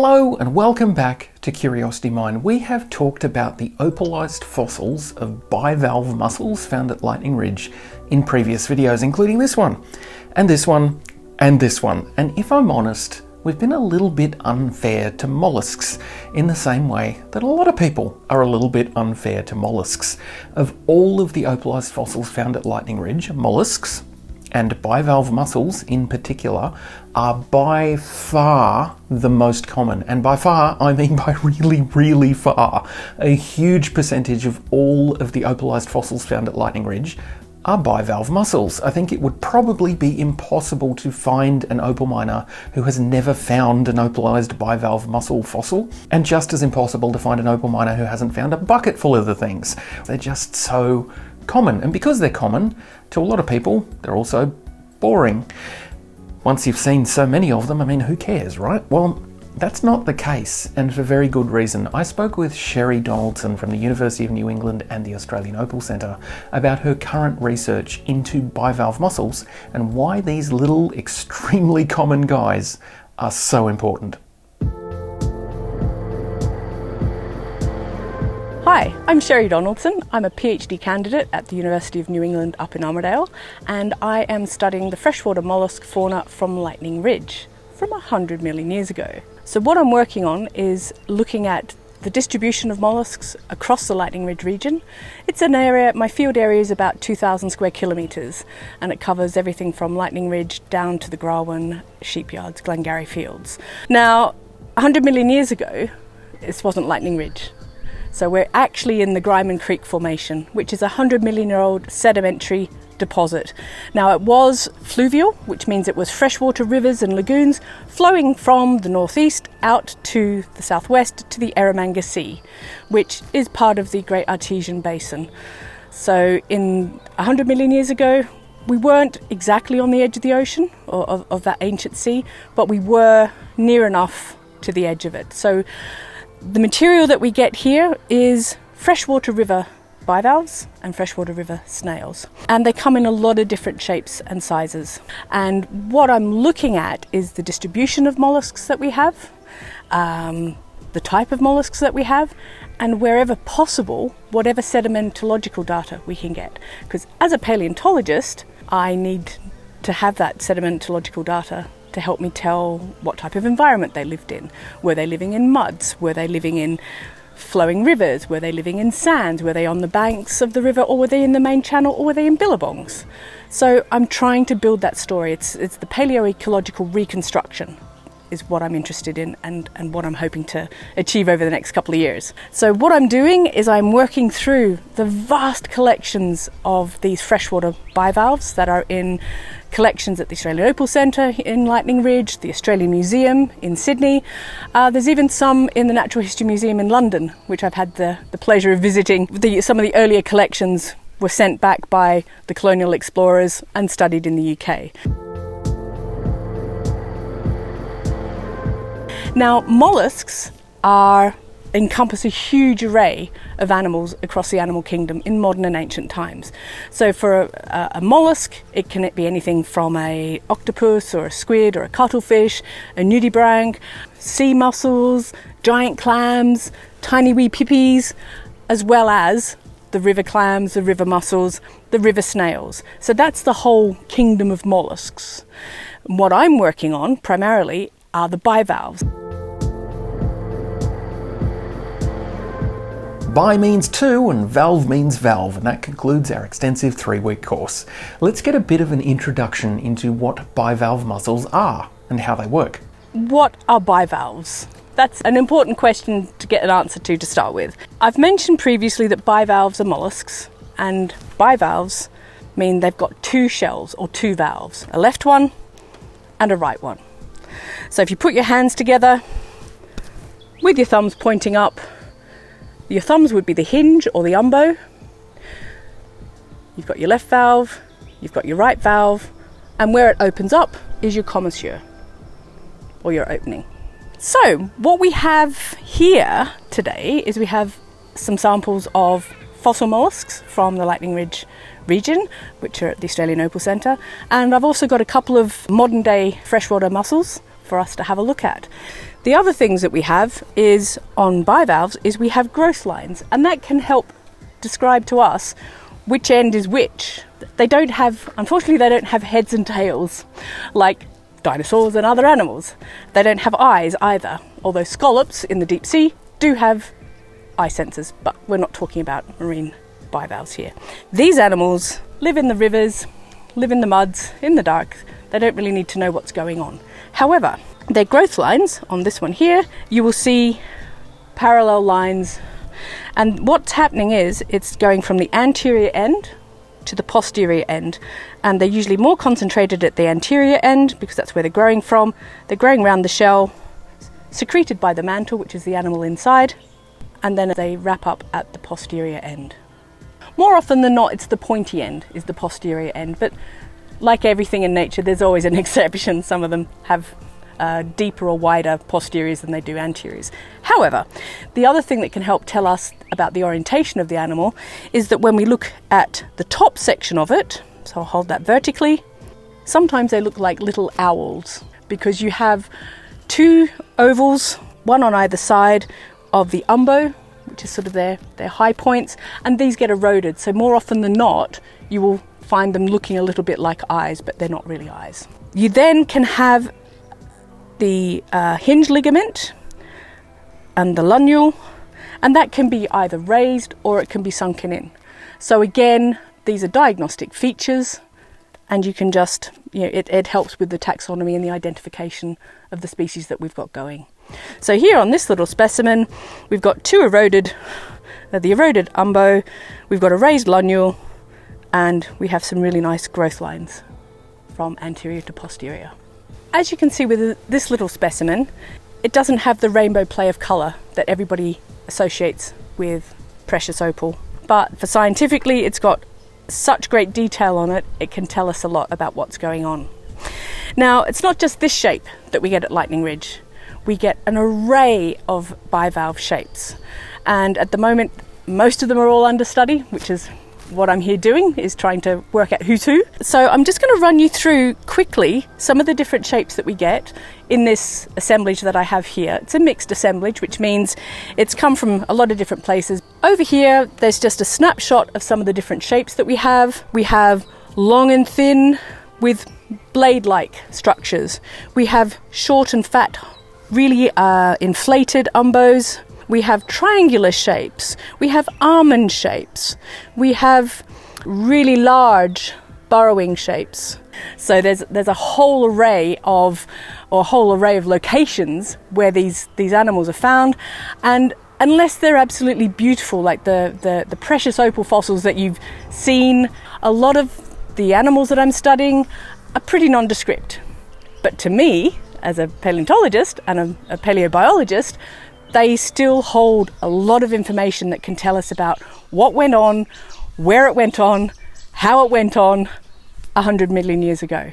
Hello and welcome back to Curiosity Mine. We have talked about the opalized fossils of bivalve mussels found at Lightning Ridge in previous videos, including this one, and this one, and this one. And if I'm honest, we've been a little bit unfair to molluscs in the same way that a lot of people are a little bit unfair to molluscs. Of all of the opalized fossils found at Lightning Ridge, molluscs, and bivalve mussels in particular, are by far the most common. And by far, I mean by really, really far. A huge percentage of all of the opalized fossils found at Lightning Ridge are bivalve mussels. I think it would probably be impossible to find an opal miner who has never found an opalized bivalve mussel fossil, and just as impossible to find an opal miner who hasn't found a bucket full of the things. They're just so common, and because they're common, to a lot of people, they're also boring. Once you've seen so many of them, I mean, who cares, right? Well, that's not the case, and for very good reason. I spoke with Sherri Donaldson from the University of New England and the Australian Opal Centre about her current research into bivalve mussels and why these little, extremely common guys are so important. Hi, I'm Sherri Donaldson. I'm a PhD candidate at the University of New England up in Armidale, and I am studying the freshwater mollusk fauna from Lightning Ridge from 100 million years ago. So what I'm working on is looking at the distribution of molluscs across the Lightning Ridge region. It's an area, my field area is about 2,000 square kilometres, and it covers everything from Lightning Ridge down to the Grawin sheepyards, Glengarry fields. Now, 100 million years ago, this wasn't Lightning Ridge. So we're actually in the Gryman Creek Formation, which is a 100 million year old sedimentary deposit. Now it was fluvial, which means it was freshwater rivers and lagoons flowing from the northeast out to the southwest to the Eromanga Sea, which is part of the Great Artesian Basin. So in 100 million years ago, we weren't exactly on the edge of the ocean or of that ancient sea, but we were near enough to the edge of it. So the material that we get here is freshwater river bivalves and freshwater river snails. And they come in a lot of different shapes and sizes. And what I'm looking at is the distribution of molluscs that we have, the type of molluscs that we have, and wherever possible, whatever sedimentological data we can get. Because as a paleontologist, I need to have that sedimentological data to help me tell what type of environment they lived in. Were they living in muds? Were they living in flowing rivers? Were they living in sands? Were they on the banks of the river, or were they in the main channel, or were they in billabongs? So I'm trying to build that story. It's the paleoecological reconstruction is what I'm interested in and what I'm hoping to achieve over the next couple of years. So what I'm doing is I'm working through the vast collections of these freshwater bivalves that are in collections at the Australian Opal Centre in Lightning Ridge, the Australian Museum in Sydney. There's even some in the Natural History Museum in London, which I've had the pleasure of visiting. Some of the earlier collections were sent back by the colonial explorers and studied in the UK. Now, molluscs encompass a huge array of animals across the animal kingdom in modern and ancient times. So for a mollusk, it can be anything from an octopus or a squid or a cuttlefish, a nudibranch, sea mussels, giant clams, tiny wee pippies, as well as the river clams, the river mussels, the river snails. So that's the whole kingdom of molluscs. What I'm working on primarily are the bivalves. Bi means two and valve means valve, and that concludes our extensive 3-week course. Let's get a bit of an introduction into what bivalve mussels are and how they work. What are bivalves? That's an important question to get an answer to start with. I've mentioned previously that bivalves are molluscs, and bivalves mean they've got two shells or two valves, a left one and a right one. So if you put your hands together with your thumbs pointing up, your thumbs would be the hinge or the umbo. You've got your left valve, you've got your right valve, and where it opens up is your commissure, or your opening. So what we have here today is we have some samples of fossil molluscs from the Lightning Ridge region, which are at the Australian Opal Centre, and I've also got a couple of modern day freshwater mussels for us to have a look at. The other things that we have is on bivalves is we have growth lines, and that can help describe to us which end is which. Unfortunately, they don't have heads and tails like dinosaurs and other animals. They don't have eyes either, although scallops in the deep sea do have eye sensors, but we're not talking about marine bivalves here. These animals live in the rivers, live in the muds, in the dark. They don't really need to know what's going on. However, their growth lines, on this one here, you will see parallel lines, and what's happening is it's going from the anterior end to the posterior end, and they're usually more concentrated at the anterior end because that's where they're growing from. They're growing around the shell, secreted by the mantle, which is the animal inside, and then they wrap up at the posterior end. More often than not, it's the pointy end is the posterior end, but like everything in nature, there's always an exception. Some of them have deeper or wider posteriors than they do anteriors. However, the other thing that can help tell us about the orientation of the animal is that when we look at the top section of it, so I'll hold that vertically, sometimes they look like little owls because you have two ovals, one on either side of the umbo, which is sort of their high points, and these get eroded. So more often than not, you will find them looking a little bit like eyes, but they're not really eyes. You then can have the hinge ligament and the lunule, and that can be either raised or it can be sunken in. So again, these are diagnostic features, and you can just, it helps with the taxonomy and the identification of the species that we've got going. So here on this little specimen, we've got the eroded umbo, we've got a raised lunule, and we have some really nice growth lines from anterior to posterior. As you can see with this little specimen, it doesn't have the rainbow play of colour that everybody associates with precious opal. But for scientifically, it's got such great detail on it, it can tell us a lot about what's going on. Now, it's not just this shape that we get at Lightning Ridge. We get an array of bivalve shapes. And at the moment, most of them are all under study, which is what I'm here doing, is trying to work out who's who. So I'm just going to run you through quickly some of the different shapes that we get in this assemblage that I have here. It's a mixed assemblage, which means it's come from a lot of different places. Over here, there's just a snapshot of some of the different shapes that we have. We have long and thin with blade-like structures. We have short and fat, really inflated umbos. We have triangular shapes, we have almond shapes, we have really large burrowing shapes. So there's a whole array of locations where these animals are found, and unless they're absolutely beautiful, like the precious opal fossils that you've seen, a lot of the animals that I'm studying are pretty nondescript. But to me, as a paleontologist and a paleobiologist, they still hold a lot of information that can tell us about what went on, where it went on, how it went on 100 million years ago.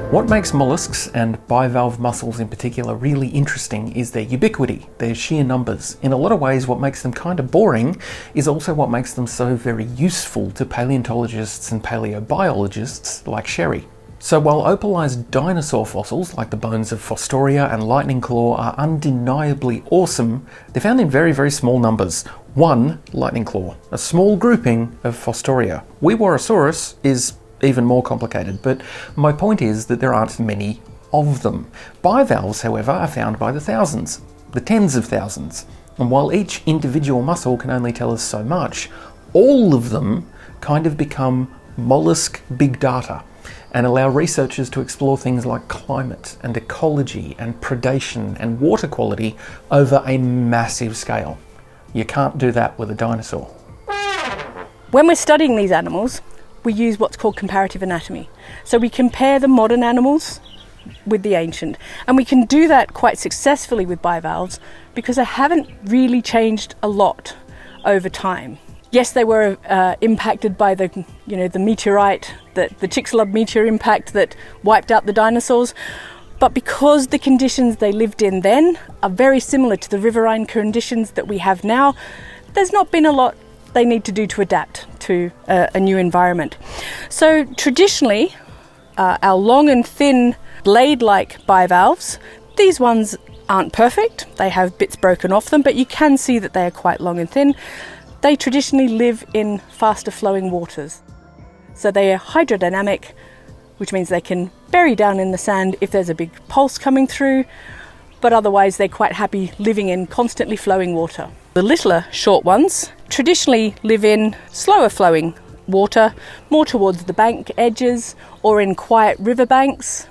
What makes molluscs, and bivalve mussels in particular, really interesting is their ubiquity, their sheer numbers. In a lot of ways, what makes them kind of boring is also what makes them so very useful to paleontologists and paleobiologists like Sherri. So while opalized dinosaur fossils, like the bones of Fostoria and lightning claw, are undeniably awesome, they're found in very, very small numbers. One lightning claw, a small grouping of Fostoria. Weewarosaurus is even more complicated, but my point is that there aren't many of them. Bivalves, however, are found by the thousands, the tens of thousands. And while each individual mussel can only tell us so much, all of them kind of become mollusk big data, and allow researchers to explore things like climate and ecology and predation and water quality over a massive scale. You can't do that with a dinosaur. When we're studying these animals, we use what's called comparative anatomy. So we compare the modern animals with the ancient, and we can do that quite successfully with bivalves because they haven't really changed a lot over time. Yes, they were impacted by the meteorite, the Chicxulub meteor impact that wiped out the dinosaurs. But because the conditions they lived in then are very similar to the riverine conditions that we have now, there's not been a lot they need to do to adapt to a new environment. So traditionally, our long and thin blade-like bivalves. These ones aren't perfect, they have bits broken off them, but you can see that they are quite long and thin. They traditionally live in faster flowing waters. So they are hydrodynamic, which means they can bury down in the sand if there's a big pulse coming through, but otherwise they're quite happy living in constantly flowing water. The littler short ones traditionally live in slower flowing water, more towards the bank edges or in quiet riverbanks,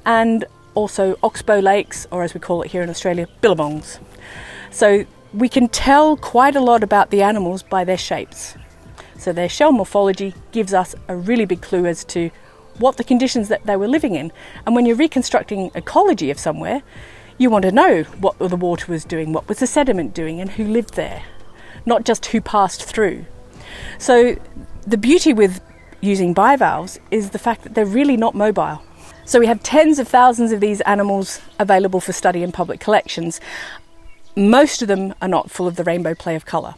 and also oxbow lakes, or as we call it here in Australia, billabongs. So we can tell quite a lot about the animals by their shapes. So their shell morphology gives us a really big clue as to what the conditions that they were living in. And when you're reconstructing ecology of somewhere, you want to know what the water was doing, what was the sediment doing, and who lived there, not just who passed through. So the beauty with using bivalves is the fact that they're really not mobile. So we have tens of thousands of these animals available for study in public collections. Most of them are not full of the rainbow play of colour.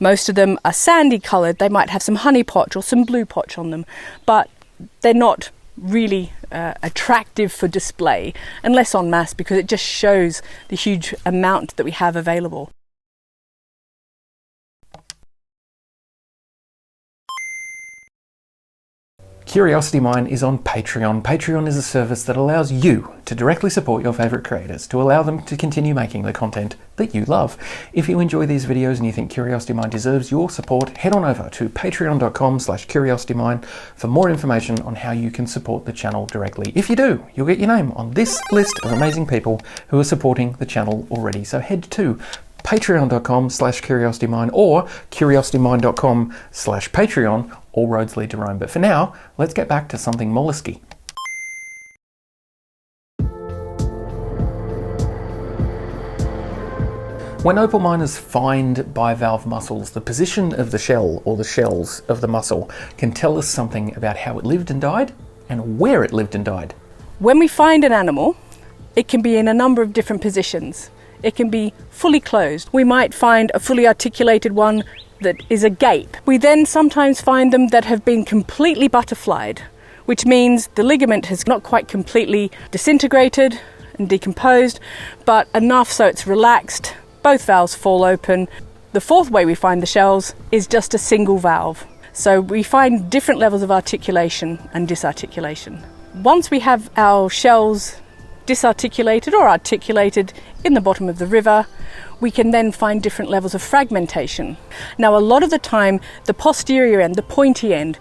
Most of them are sandy coloured. They might have some honey potch or some blue potch on them, but they're not really attractive for display, unless en masse, because it just shows the huge amount that we have available. Curiosity Mine is on Patreon. Patreon is a service that allows you to directly support your favourite creators, to allow them to continue making the content that you love. If you enjoy these videos and you think Curiosity Mine deserves your support, head on over to patreon.com/curiositymine for more information on how you can support the channel directly. If you do, you'll get your name on this list of amazing people who are supporting the channel already. So head to patreon.com/curiositymine or curiositymine.com/Patreon. All roads lead to Rome. But for now, let's get back to something mollusky. When opal miners find bivalve mussels, the position of the shell or the shells of the mussel can tell us something about how it lived and died and where it lived and died. When we find an animal, it can be in a number of different positions. It can be fully closed. We might find a fully articulated one that is agape. We then sometimes find them that have been completely butterflied, which means the ligament has not quite completely disintegrated and decomposed, but enough so it's relaxed. Both valves fall open. The fourth way we find the shells is just a single valve. So we find different levels of articulation and disarticulation. Once we have our shells disarticulated or articulated in the bottom of the river, we can then find different levels of fragmentation. Now, a lot of the time, the posterior end, the pointy end,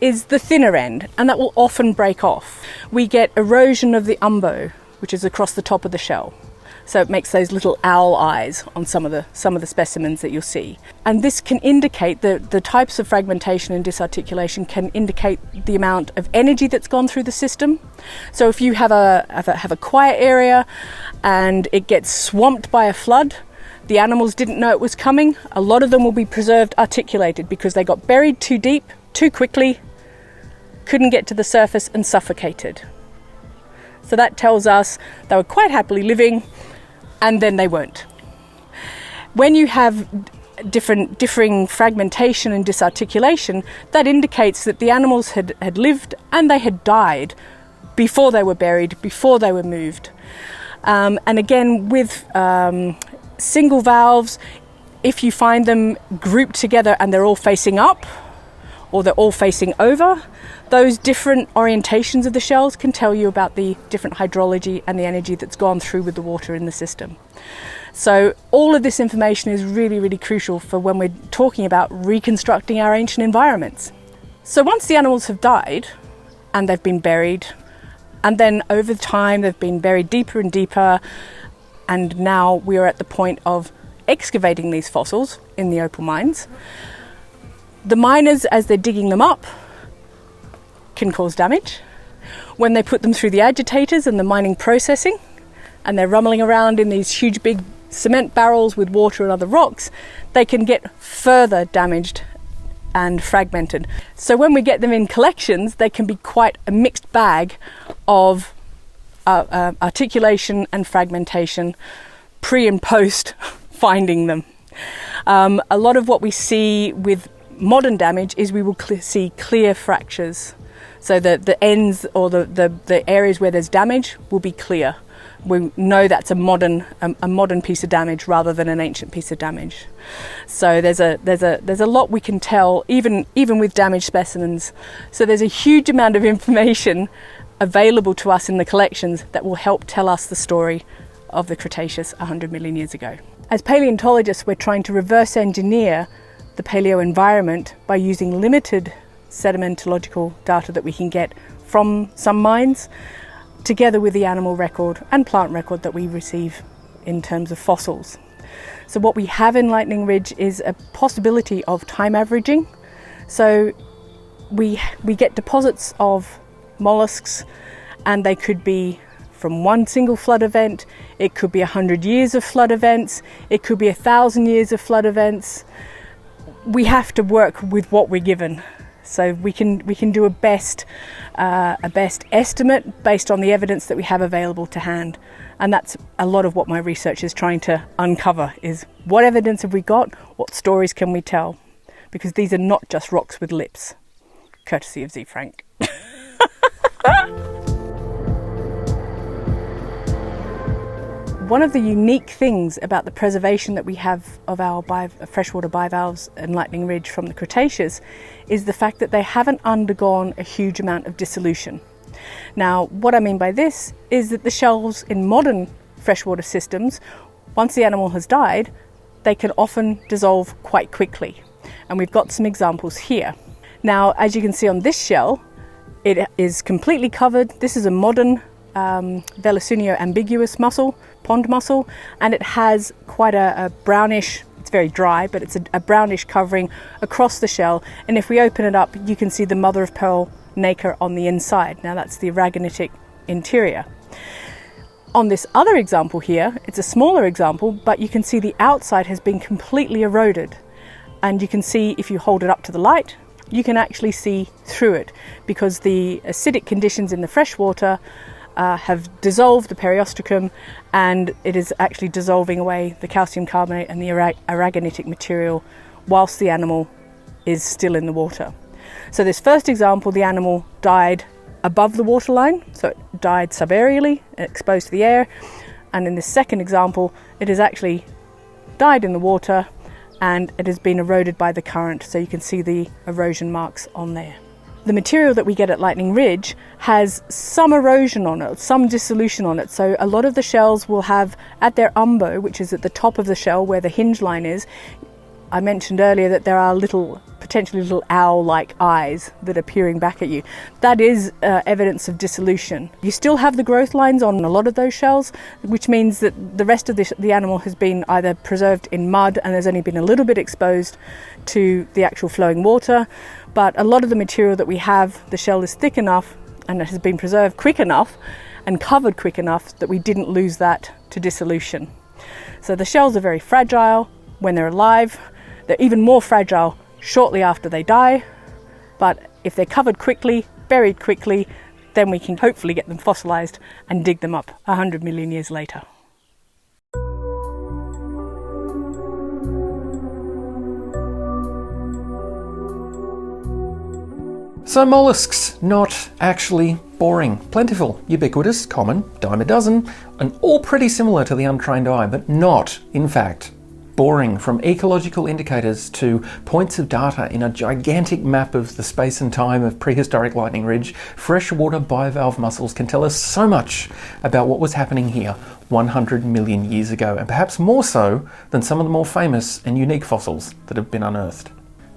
is the thinner end, and that will often break off. We get erosion of the umbo, which is across the top of the shell. So it makes those little owl eyes on some of the specimens that you'll see. And this can indicate the types of fragmentation and disarticulation can indicate the amount of energy that's gone through the system. So if you have a quiet area and it gets swamped by a flood, the animals didn't know it was coming. A lot of them will be preserved articulated because they got buried too deep, too quickly, couldn't get to the surface and suffocated. So that tells us they were quite happily living, and then they weren't. When you have differing fragmentation and disarticulation, that indicates that the animals had lived and they had died before they were buried, before they were moved. And again, with single valves, if you find them grouped together and they're all facing up or they're all facing over, those different orientations of the shells can tell you about the different hydrology and the energy that's gone through with the water in the system. So all of this information is really, really crucial for when we're talking about reconstructing our ancient environments. So once the animals have died and they've been buried, and then over time they've been buried deeper and deeper, and now we are at the point of excavating these fossils in the opal mines. The miners, as they're digging them up, can cause damage. When they put them through the agitators and the mining processing, and they're rumbling around in these huge big cement barrels with water and other rocks, they can get further damaged and fragmented. So when we get them in collections, they can be quite a mixed bag of articulation and fragmentation pre and post finding them. A lot of what we see with modern damage is we will see clear fractures. So the ends or the areas where there's damage will be clear. We know that's a modern piece of damage rather than an ancient piece of damage. So there's a lot we can tell even with damaged specimens. So there's a huge amount of information available to us in the collections that will help tell us the story of the Cretaceous 100 million years ago. As paleontologists, we're trying to reverse engineer the paleo environment by using limited sedimentological data that we can get from some mines, together with the animal record and plant record that we receive in terms of fossils. So what we have in Lightning Ridge is a possibility of time averaging. So we get deposits of molluscs, and they could be from one single flood event, it could be 100 years of flood events, it could be 1,000 years of flood events. We have to work with what we're given. So we can do a best estimate based on the evidence that we have available to hand, and that's a lot of what my research is trying to uncover: is what evidence have we got, what stories can we tell, because these are not just rocks with lips, courtesy of Z. Frank. One of the unique things about the preservation that we have of our freshwater bivalves and Lightning Ridge from the Cretaceous is the fact that they haven't undergone a huge amount of dissolution. Now, what I mean by this is that the shells in modern freshwater systems, once the animal has died, they can often dissolve quite quickly. And we've got some examples here. Now, as you can see on this shell, it is completely covered. This is a modern Velusinio ambiguous mussel, pond mussel, and it has quite a brownish, it's very dry, but it's a brownish covering across the shell. And if we open it up, you can see the mother of pearl nacre on the inside. Now that's the aragonitic interior. On this other example here, it's a smaller example, but you can see the outside has been completely eroded. And you can see, if you hold it up to the light, you can actually see through it, because the acidic conditions in the freshwater have dissolved the periostracum, and it is actually dissolving away the calcium carbonate and the aragonitic material whilst the animal is still in the water. So this first example, the animal died above the waterline, so it died subaerially, exposed to the air. And in this second example, it has actually died in the water and it has been eroded by the current, so you can see the erosion marks on there. The material that we get at Lightning Ridge has some erosion on it, some dissolution on it. So a lot of the shells will have at their umbo, which is at the top of the shell where the hinge line is. I mentioned earlier that there are potentially little owl-like eyes that are peering back at you. That is evidence of dissolution. You still have the growth lines on a lot of those shells, which means that the rest of the animal has been either preserved in mud and has only been a little bit exposed to the actual flowing water. But a lot of the material that we have, the shell is thick enough and it has been preserved quick enough and covered quick enough that we didn't lose that to dissolution. So the shells are very fragile when they're alive. They're even more fragile shortly after they die. But if they're covered quickly, buried quickly, then we can hopefully get them fossilized and dig them up 100 million years later. So molluscs, not actually boring. Plentiful, ubiquitous, common, dime a dozen, and all pretty similar to the untrained eye, but not, in fact, boring. From ecological indicators to points of data in a gigantic map of the space and time of prehistoric Lightning Ridge, freshwater bivalve mussels can tell us so much about what was happening here 100 million years ago, and perhaps more so than some of the more famous and unique fossils that have been unearthed.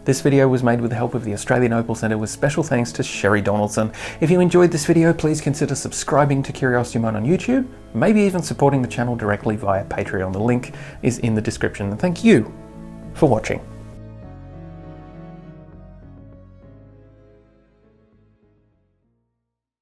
This video was made with the help of the Australian Opal Centre, with special thanks to Sherri Donaldson. If you enjoyed this video, please consider subscribing to Curiosity Mine on YouTube, maybe even supporting the channel directly via Patreon. The link is in the description. And thank you for watching.